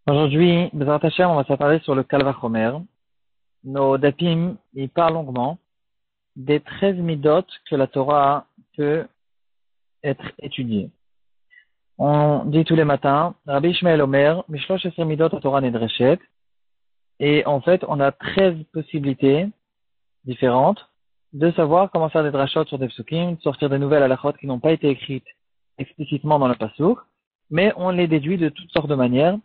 Aujourd'hui, Bezrat Hashem, on va s'attarder sur le Kal Vachomer. Nos dapim, ils parlent longuement des 13 midot que la Torah peut être étudiée. On dit tous les matins, Rabbi Ishmael Omer, Mishlosh Esher midot Torah Nedreshet. Et en fait, on a 13 possibilités différentes de savoir comment faire des drashot sur des psukim, de sortir des nouvelles halachot qui n'ont pas été écrites explicitement dans le pasuk, mais on les déduit de toutes sortes de manières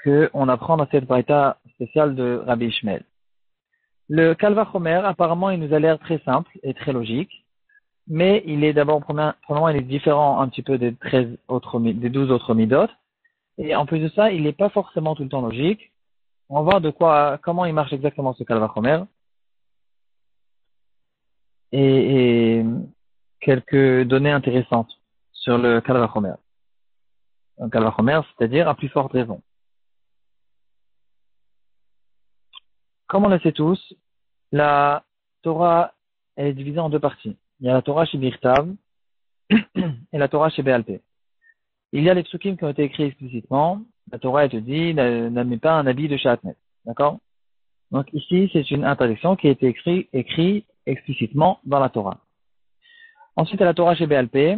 qu'on apprend dans cette braïta spéciale de Rabbi Ishmael. Le Kal Vachomer, apparemment, il nous a l'air très simple et très logique, mais il est d'abord, premièrement, il est différent un petit peu des 12 autres midot, et en plus de ça, il n'est pas forcément tout le temps logique. On va voir comment il marche exactement ce Kal Vachomer, et quelques données intéressantes sur le Kal Vachomer. Un Kal Vachomer, c'est-à-dire à plus forte raison. Comme on le sait tous, la Torah elle est divisée en deux parties. Il y a la Torah chez Birtav et la Torah chez Béalpé. Il y a les psukim qui ont été écrits explicitement. La Torah, elle te dit, n'amène pas un habit de Shatnet. D'accord? Donc ici, c'est une interdiction qui a été écrite explicitement dans la Torah. Ensuite, à la Torah chez Béalpé,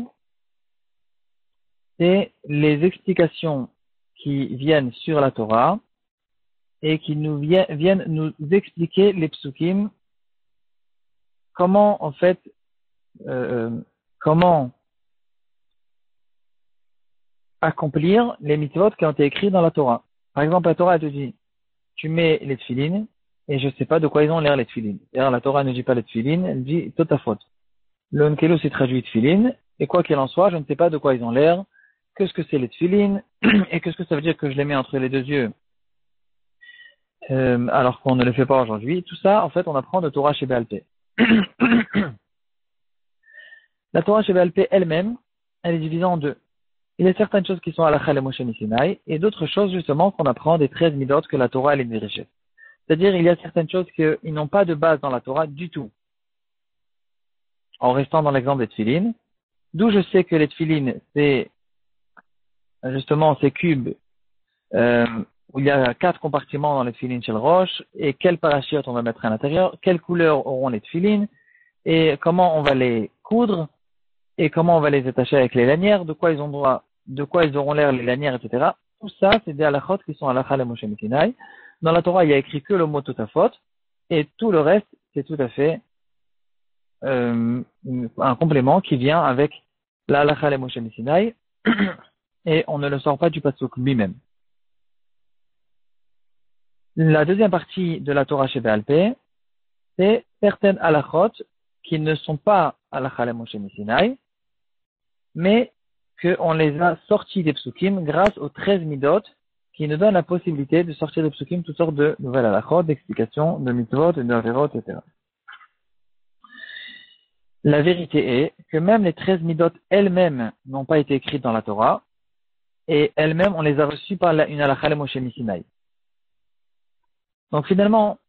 c'est les explications qui viennent sur la Torah et qui viennent nous expliquer les psukim, comment, en fait, comment accomplir les mitzvot qui ont été écrits dans la Torah. Par exemple, la Torah elle te dit, tu mets les tefilines, et je ne sais pas de quoi ils ont l'air les tefilines. D'ailleurs, la Torah ne dit pas les tefilines, elle dit totafot. Le Onkelos s'est traduit tefilines, et quoi qu'il en soit, je ne sais pas de quoi ils ont l'air, qu'est-ce que c'est les tefilines, et qu'est-ce que ça veut dire que je les mets entre les deux yeux, alors qu'on ne le fait pas aujourd'hui. Tout ça, en fait, on apprend de Torah chez Béalpé. La Torah chez Béalpé elle-même, elle est divisée en deux. Il y a certaines choses qui sont à la Chal et Moshe Sinai, et d'autres choses justement qu'on apprend des 13 midot que la Torah elle est dirigée. C'est-à-dire il y a certaines choses qui n'ont pas de base dans la Torah du tout. En restant dans l'exemple des tefilines, d'où je sais que les tefilines c'est justement ces cubes où il y a 4 compartiments dans les tefilines chez le roche, et quel parachute on va mettre à l'intérieur, quelle couleur auront les tefilines, et comment on va les coudre, et comment on va les attacher avec les lanières, de quoi ils auront l'air les lanières, etc. Tout ça, c'est des halachot qui sont halakha le Moshe Sinai. Dans la Torah, il y a écrit que le mot totafot, et tout le reste, c'est tout à fait un complément qui vient avec la halakha le Moshe Sinai, et on ne le sort pas du pasuk lui-même. La deuxième partie de la Torah chez Béalpé, c'est certaines halachot qui ne sont pas halakha le Moshe Sinai, mais qu'on les a sortis des psukim grâce aux 13 midot qui nous donnent la possibilité de sortir des psukim toutes sortes de nouvelles halachot, d'explications, de mitzvot, de averot, etc. La vérité est que même les 13 midot elles-mêmes n'ont pas été écrites dans la Torah, et elles-mêmes on les a reçues par une halakha le Moshe Sinai. Donc finalement,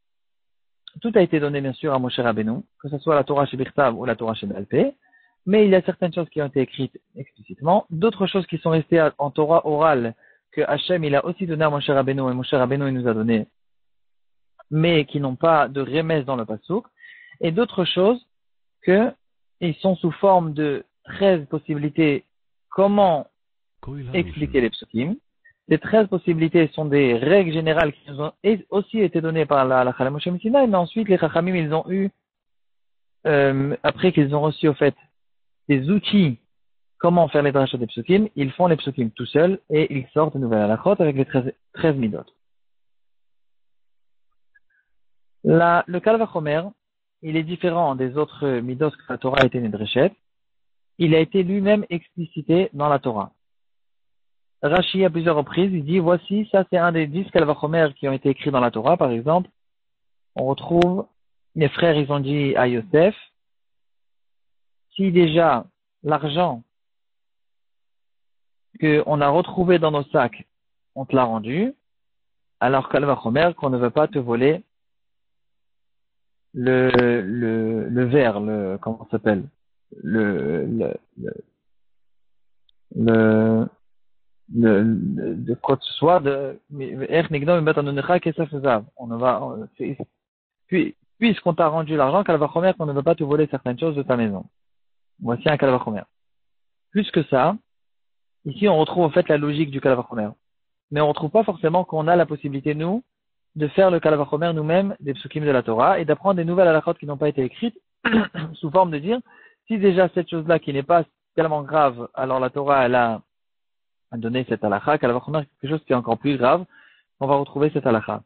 tout a été donné bien sûr à Moshe Rabbeinu, que ce soit la Torah chez Birtav ou la Torah chez Béalpé, mais il y a certaines choses qui ont été écrites explicitement, d'autres choses qui sont restées en Torah orale, que Hachem il a aussi donné à Moshe Rabbeinu, et Moshe Rabbeinu il nous a donné, mais qui n'ont pas de remède dans le pasuk, et d'autres choses que ils sont sous forme de 13 possibilités comment expliquer les psukim. Ces 13 possibilités sont des règles générales qui nous ont aussi été données par la halakha le Moshe Sinai, mais ensuite les Chachamim ils ont eu, après qu'ils ont reçu au fait des outils comment faire les drachot des psukim, ils font les psukim tout seuls et ils sortent de nouvelles halachot avec les 13 midot. Le Kal Vachomer, il est différent des autres midot que la Torah a été nedreshet. Il a été lui-même explicité dans la Torah. Rashi, à plusieurs reprises, il dit, voici, ça c'est un des 10 Kal Vachomer qui ont été écrits dans la Torah, par exemple. On retrouve, les frères, ils ont dit à Yosef, si déjà l'argent qu'on a retrouvé dans nos sacs, on te l'a rendu, alors Kal Vachomer, qu'on ne veut pas te voler le verre, comment ça s'appelle? Le de quoi que ce soit, puisqu'on t'a rendu l'argent, Kalvachomer, qu'on ne veut pas te voler certaines choses de ta maison. Voici un Kalvachomer. Plus que ça, ici on retrouve en fait la logique du Kalvachomer. Mais on ne retrouve pas forcément qu'on a la possibilité, nous, de faire le Kalvachomer nous-mêmes des psukim de la Torah et d'apprendre des nouvelles halachot qui n'ont pas été écrites sous forme de dire, si déjà cette chose-là qui n'est pas tellement grave, alors la Torah, elle a donné cette halakha, Kalvachomer, quelque chose qui est encore plus grave, on va retrouver cette halakha.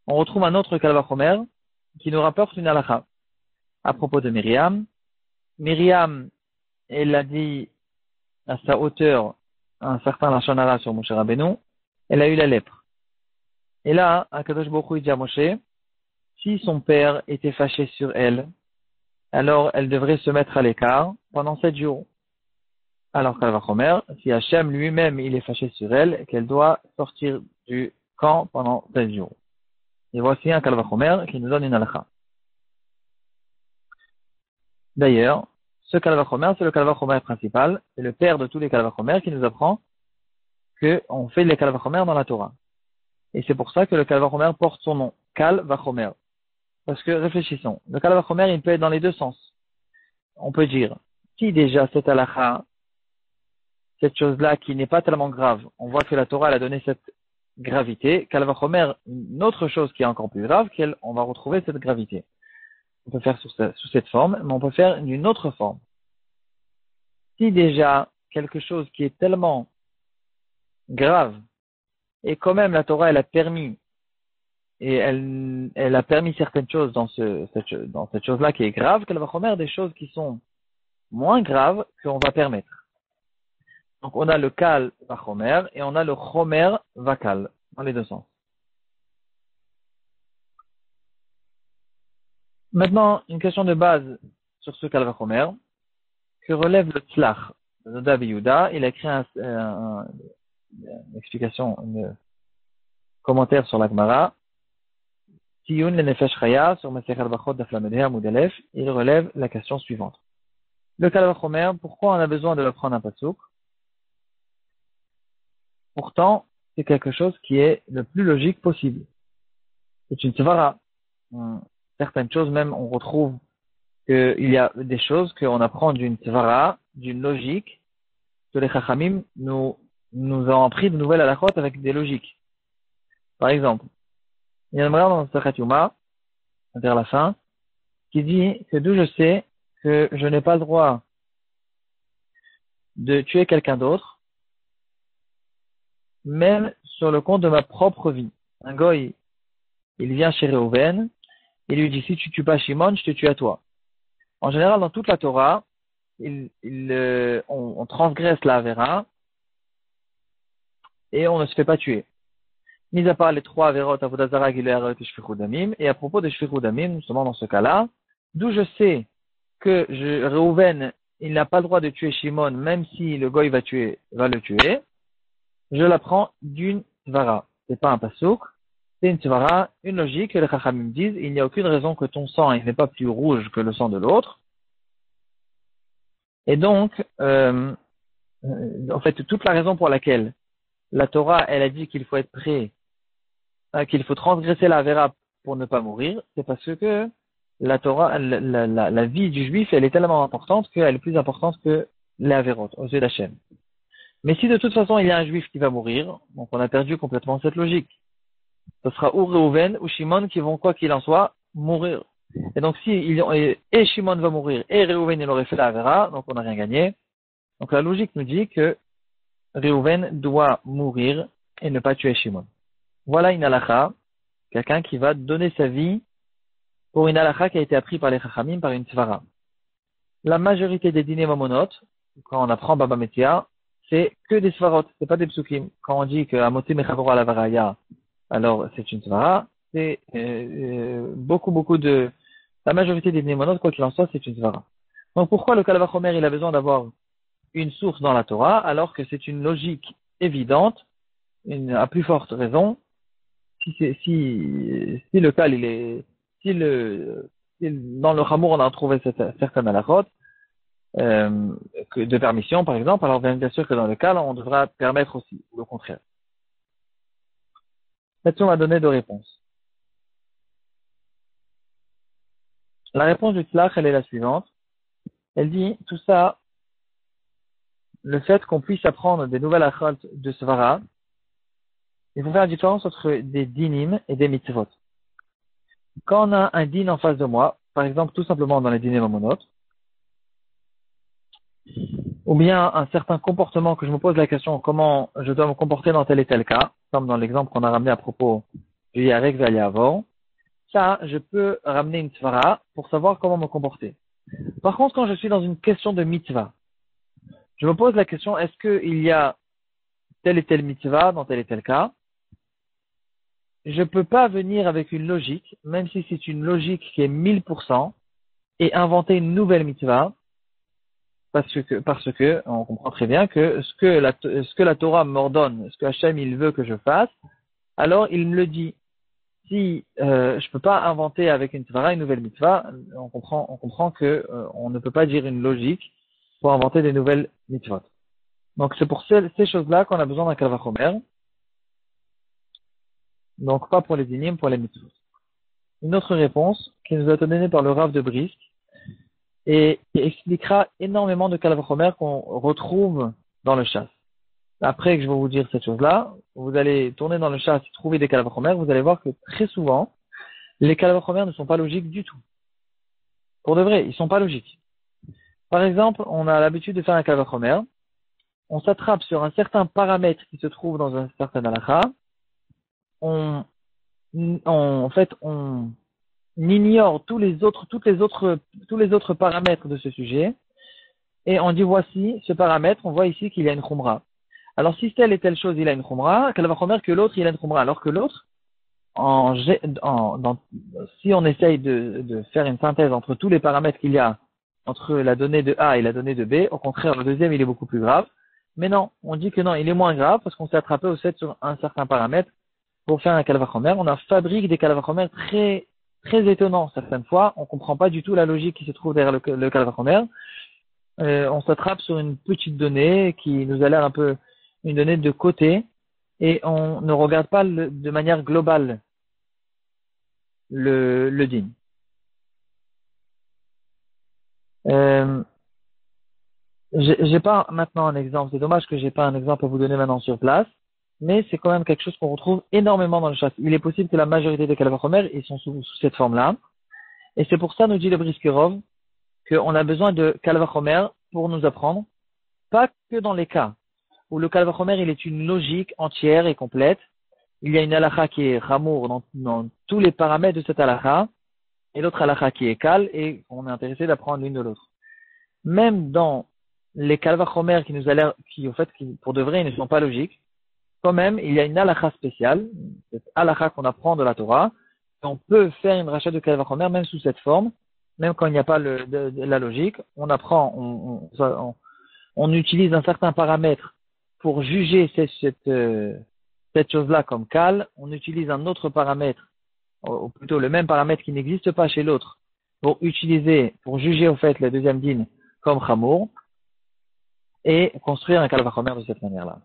On retrouve un autre Kalvachomer qui nous rapporte une halakha à propos de Myriam. Myriam, elle a dit à sa hauteur un certain Lashon Hara sur Moshe Rabbeinu, elle a eu la lèpre. Et là, Akadosh Baruch Hu dit à Moshe, si son père était fâché sur elle, alors elle devrait se mettre à l'écart pendant 7 jours. Alors Kalvachomer, si Hachem lui-même il est fâché sur elle, qu'elle doit sortir du camp pendant 7 jours. Et voici un Kalvachomer qui nous donne une halakha. D'ailleurs, ce Kalvachomer, c'est le Kalvachomer principal, c'est le père de tous les Kalvachomer qui nous apprend qu'on fait les Kalvachomer dans la Torah. Et c'est pour ça que le Kalvachomer porte son nom, Kalvachomer. Parce que, réfléchissons, le Kalvachomer, il peut être dans les deux sens. On peut dire, si déjà cette halakha, cette chose-là qui n'est pas tellement grave, on voit que la Torah elle a donné cette gravité, Kalvachomer, une autre chose qui est encore plus grave, on va retrouver cette gravité. On peut faire sous cette forme, mais on peut faire d'une autre forme. Si déjà quelque chose qui est tellement grave, et quand même la Torah elle a permis, et elle a permis certaines choses dans cette chose-là qui est grave, Kalvachomer, des choses qui sont moins graves qu'on va permettre. Donc on a le Kal Vachomer et on a le Chomer Vakal, dans les deux sens. Maintenant, une question de base sur ce Kal Vachomer, que relève le Tzlach de Noda Yehuda. Il a écrit une explication, un commentaire sur la Gemara, Tiyun le Nefesh Chaya, sur Masechet Bachot Daf Lamed He Amud Aleph. Il relève la question suivante. Le Kal Vachomer, pourquoi on a besoin de le prendre un pasuk? Pourtant, c'est quelque chose qui est le plus logique possible. C'est une svara. Certaines choses même, on retrouve qu'il y a des choses qu'on apprend d'une svara, d'une logique, que les chachamim nous ont appris de nouvelles halachot avec des logiques. Par exemple, il y a un dans le Sechet Yuma, vers la fin, qui dit que d'où je sais que je n'ai pas le droit de tuer quelqu'un d'autre, même sur le compte de ma propre vie. Un goy, il vient chez Reuven, il lui dit, si tu tues pas Shimon, je te tue à toi. En général, dans toute la Torah, on transgresse la Avera et on ne se fait pas tuer. Mis à part les 3 Averot, Avodah Zarah, Gilui Arayot et Shfichut Damim, et à propos de Shfichut Damim, justement dans ce cas-là, d'où je sais que Reuven, il n'a pas le droit de tuer Shimon, même si le goy va le tuer, je l'apprends d'une Tvara. C'est pas un pasouk, c'est une Tvara, une logique, que les Chachamim disent, il n'y a aucune raison que ton sang il n'est pas plus rouge que le sang de l'autre. Et donc, en fait, toute la raison pour laquelle la Torah, elle a dit qu'il faut être prêt, qu'il faut transgresser la Avera pour ne pas mourir, c'est parce que la Torah, la vie du juif, elle est tellement importante qu'elle est plus importante que la Averot, aux yeux d'Hachem. Mais si de toute façon il y a un juif qui va mourir, donc on a perdu complètement cette logique. Ce sera ou Reuven ou Shimon qui vont, quoi qu'il en soit, mourir. Et donc si et Shimon va mourir et Reuven il aurait fait la Avera, donc on n'a rien gagné. Donc la logique nous dit que Reuven doit mourir et ne pas tuer Shimon. Voilà une halakha, quelqu'un qui va donner sa vie pour une halakha qui a été apprise par les chachamim, par une svara. La majorité des dîners mamonotes, quand on apprend Baba Metia, c'est que des svarot, c'est pas des psukim. Quand on dit que Amotim Mechavoro ala Varaya, alors c'est une svara, c'est beaucoup de... La majorité des dîners mamonotes, quoi qu'il en soit, c'est une svara. Donc pourquoi le Kal Vachomer, il a besoin d'avoir une source dans la Torah, alors que c'est une logique évidente, à plus forte raison, si le Kal, si dans le Hamour on a trouvé certaines halachot, de permission, par exemple, alors bien sûr que dans le cas, on devra permettre aussi, ou le contraire. Là-dessus, on va donner deux réponses. La réponse du tlach, elle est la suivante. Elle dit, tout ça, le fait qu'on puisse apprendre des nouvelles achot de Svara, il faut faire la différence entre des dinim et des mitzvot. Quand on a un din en face de moi, par exemple, tout simplement dans les dîners mamonotes, ou bien un certain comportement que je me pose la question comment je dois me comporter dans tel et tel cas, comme dans l'exemple qu'on a ramené à propos du Yarek Valiavor, ça, je peux ramener une tvara pour savoir comment me comporter. Par contre, quand je suis dans une question de mitzvah, je me pose la question, est-ce qu'il y a tel et tel mitzvah dans tel et tel cas? Je peux pas venir avec une logique, même si c'est une logique qui est 1000%, et inventer une nouvelle mitzvah, parce que, on comprend très bien que ce que la Torah m'ordonne, ce que Hachem il veut que je fasse, alors il me le dit. Si je peux pas inventer avec une tvara une nouvelle mitzvah, on comprend que on ne peut pas dire une logique pour inventer des nouvelles mitzvot. Donc c'est pour ces choses-là qu'on a besoin d'un kal vachomer. Donc pas pour les dinim, pour les mitzvot. Une autre réponse qui nous a été donnée par le Rav de Brisk et qui expliquera énormément de kal vachomer qu'on retrouve dans le chasse. Après que je vais vous dire cette chose-là, vous allez tourner dans le chasse et trouver des kal vachomer, vous allez voir que très souvent les kal vachomer ne sont pas logiques du tout. Pour de vrai, ils sont pas logiques. Par exemple, on a l'habitude de faire un kal vachomer, on s'attrape sur un certain paramètre qui se trouve dans un certain halakha, en fait, on ignore tous les autres paramètres de ce sujet, et on dit voici ce paramètre, on voit ici qu'il y a une khumra. Alors si telle et telle chose il a une khumra, kal vachomer que l'autre il a une khumra, alors que l'autre, si on essaye de faire une synthèse entre tous les paramètres qu'il y a entre la donnée de A et la donnée de B, au contraire, le deuxième, il est beaucoup plus grave. Mais non, on dit que non, il est moins grave parce qu'on s'est attrapé au fait sur un certain paramètre pour faire un kal vachomer. On a fabriqué des kal vachomer très, très étonnants certaines fois. On comprend pas du tout la logique qui se trouve derrière le kal vachomer. On s'attrape sur une petite donnée qui nous a l'air un peu une donnée de côté et on ne regarde pas de manière globale le din. J'ai pas maintenant un exemple. C'est dommage que j'ai pas un exemple à vous donner maintenant sur place, mais c'est quand même quelque chose qu'on retrouve énormément dans le chasse. Il est possible que la majorité des kal vachomer ils sont sous cette forme-là, et c'est pour ça nous dit le Briskerov qu'on a besoin de kal vachomer pour nous apprendre, pas que dans les cas où le kal vachomer il est une logique entière et complète. Il y a une halakha qui est ramour dans tous les paramètres de cette halakha, et l'autre halakha qui est kal, et on est intéressé d'apprendre l'une de l'autre. Même dans les kal vachomer qui nous a l'air, qui pour de vrai ne sont pas logiques, quand même, il y a une halakha spéciale, cette halakha qu'on apprend de la Torah, on peut faire une rachat de kal vachomer même sous cette forme, même quand il n'y a pas la logique, on apprend, on utilise un certain paramètre pour juger cette chose-là comme kal, on utilise un autre paramètre, ou plutôt le même paramètre qui n'existe pas chez l'autre, pour juger au fait la deuxième dîne comme chamour, et construire un kal vachomer de cette manière-là.